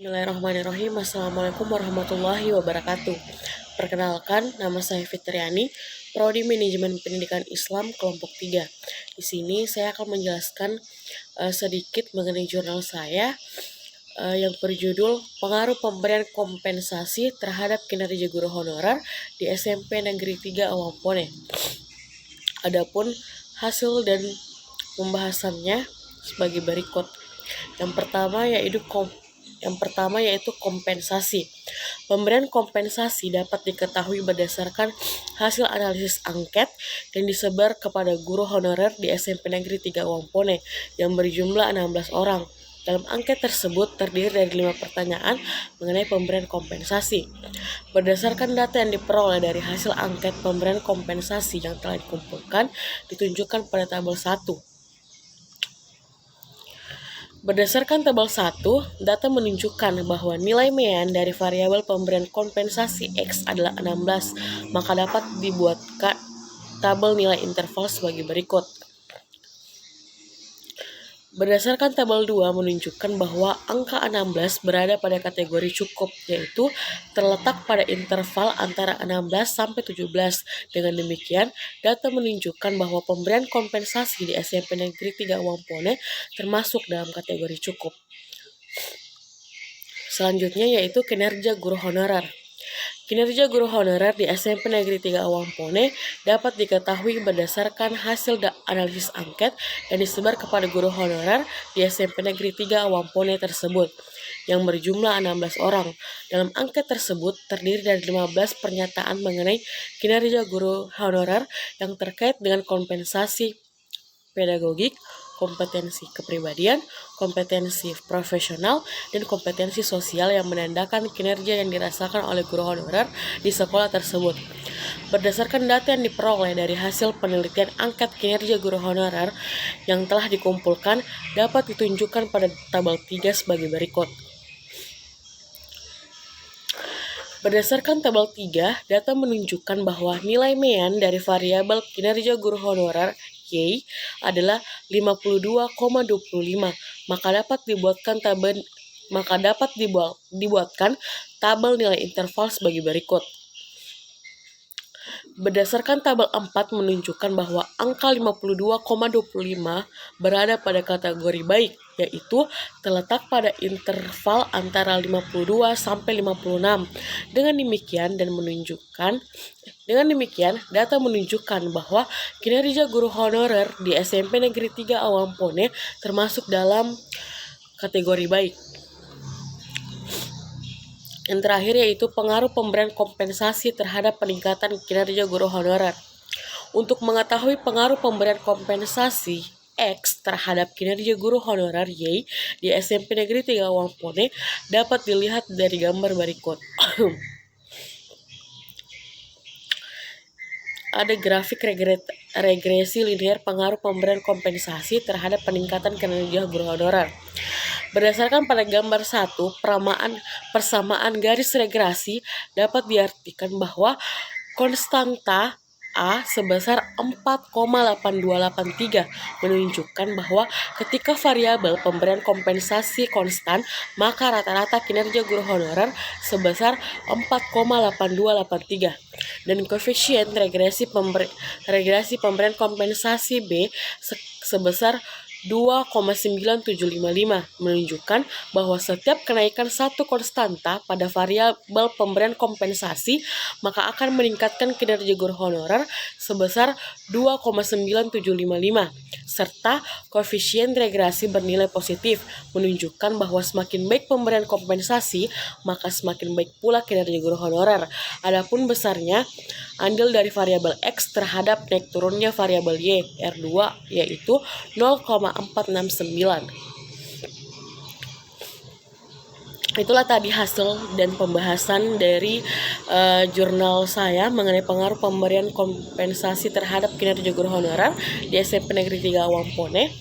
Bismillahirrahmanirrahim. Assalamualaikum warahmatullahi wabarakatuh. Perkenalkan, nama saya Fitriani, Prodi Manajemen Pendidikan Islam kelompok 3. Di sini saya akan menjelaskan sedikit mengenai jurnal saya yang berjudul Pengaruh Pemberian Kompensasi Terhadap Kinerja Guru Honorer di SMP Negeri 3 Awampone. Adapun hasil dan pembahasannya sebagai berikut. Yang pertama yaitu kompensasi. Pemberian kompensasi dapat diketahui berdasarkan hasil analisis angket yang disebar kepada guru honorer di SMP Negeri 3 Awampone yang berjumlah 16 orang. Dalam angket tersebut terdiri dari 5 pertanyaan mengenai pemberian kompensasi. Berdasarkan data yang diperoleh dari hasil angket pemberian kompensasi yang telah dikumpulkan, ditunjukkan pada tabel 1. Berdasarkan tabel 1, data menunjukkan bahwa nilai mean dari variabel pemberian kompensasi X adalah 16, maka dapat dibuatkan tabel nilai interval sebagai berikut. Berdasarkan tabel 2 menunjukkan bahwa angka 16 berada pada kategori cukup, yaitu terletak pada interval antara 16 sampai 17. Dengan demikian, data menunjukkan bahwa pemberian kompensasi di SMP Negeri 3 Awampone termasuk dalam kategori cukup. Selanjutnya yaitu kinerja guru honorer. Kinerja guru honorer di SMP Negeri 3 Awampone dapat diketahui berdasarkan hasil analisis angket yang disebar kepada guru honorer di SMP Negeri 3 Awampone tersebut, yang berjumlah 16 orang. Dalam angket tersebut terdiri dari 15 pernyataan mengenai kinerja guru honorer yang terkait dengan kompensasi pedagogik, kompetensi kepribadian, kompetensi profesional, dan kompetensi sosial yang menandakan kinerja yang dirasakan oleh guru honorer di sekolah tersebut. Berdasarkan data yang diperoleh dari hasil penelitian angket kinerja guru honorer yang telah dikumpulkan, dapat ditunjukkan pada tabel 3 sebagai berikut. Berdasarkan tabel 3, data menunjukkan bahwa nilai mean dari variabel kinerja guru honorer Y adalah 52,25, maka dapat dibuatkan tabel nilai interval sebagai berikut. Berdasarkan tabel 4 menunjukkan bahwa angka 52,25 berada pada kategori baik, yaitu terletak pada interval antara 52 sampai 56. Dengan demikian, data menunjukkan bahwa kinerja guru honorer di SMP Negeri 3 Awampone termasuk dalam kategori baik. Yang terakhir yaitu pengaruh pemberian kompensasi terhadap peningkatan kinerja guru honorer. Untuk mengetahui pengaruh pemberian kompensasi X terhadap kinerja guru honorer Y di SMP Negeri 3 Awampone dapat dilihat dari gambar berikut. Ada grafik regresi linear pengaruh pemberian kompensasi terhadap peningkatan kinerja guru honorer. Berdasarkan pada gambar 1, persamaan garis regresi dapat diartikan bahwa konstanta A sebesar 4,8283 menunjukkan bahwa ketika variabel pemberian kompensasi konstan, maka rata-rata kinerja guru honorer sebesar 4,8283 dan koefisien regresi pemberian kompensasi B sebesar 2,9755 menunjukkan bahwa setiap kenaikan satu konstanta pada variabel pemberian kompensasi maka akan meningkatkan kinerja guru honorer sebesar 2,9755 serta koefisien regresi bernilai positif menunjukkan bahwa semakin baik pemberian kompensasi maka semakin baik pula kinerja guru honorer. Adapun besarnya andil dari variabel X terhadap naik turunnya variabel Y R2 yaitu 0,469. Itulah tadi hasil dan pembahasan dari jurnal saya mengenai pengaruh pemberian kompensasi terhadap kinerja guru honorer di SMP Negeri 3 Awampone.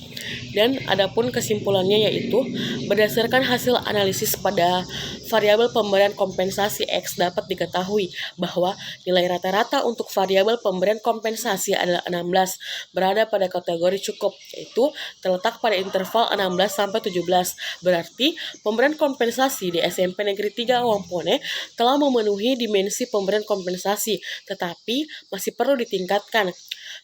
Dan adapun kesimpulannya yaitu berdasarkan hasil analisis pada variabel pemberian kompensasi X dapat diketahui bahwa nilai rata-rata untuk variabel pemberian kompensasi adalah 16, berada pada kategori cukup, yaitu terletak pada interval 16 sampai 17. Berarti pemberian kompensasi di SMP Negeri 3 Awangpone telah memenuhi dimensi pemberian kompensasi, tetapi masih perlu ditingkatkan.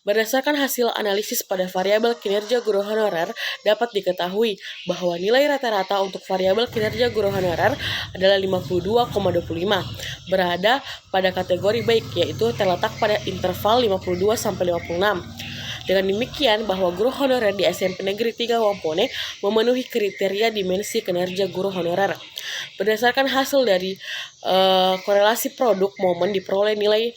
Berdasarkan hasil analisis pada variabel kinerja guru honorer, dapat diketahui bahwa nilai rata-rata untuk variabel kinerja guru honorer adalah 52,25, berada pada kategori baik, yaitu terletak pada interval 52-56. Dengan demikian, bahwa guru honorer di SMP Negeri 3 Awangpone memenuhi kriteria dimensi kinerja guru honorer. Berdasarkan hasil dari korelasi produk momen diperoleh nilai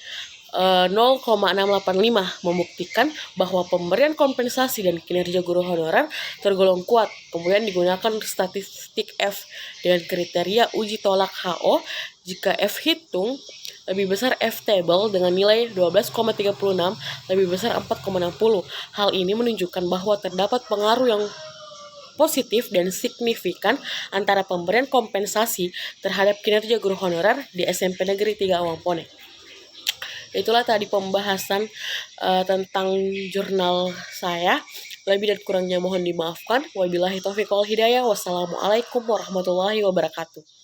0,685 membuktikan bahwa pemberian kompensasi dan kinerja guru honorer tergolong kuat. Kemudian digunakan statistik F dengan kriteria uji tolak HO jika F hitung lebih besar F table dengan nilai 12,36 lebih besar 4,60. Hal ini menunjukkan bahwa terdapat pengaruh yang positif dan signifikan antara pemberian kompensasi terhadap kinerja guru honorer di SMP Negeri 3 Awangpone. Itulah tadi pembahasan tentang jurnal saya. Lebih dan kurangnya mohon dimaafkan. Wabillahi taufiq wal hidayah. Wassalamualaikum warahmatullahi wabarakatuh.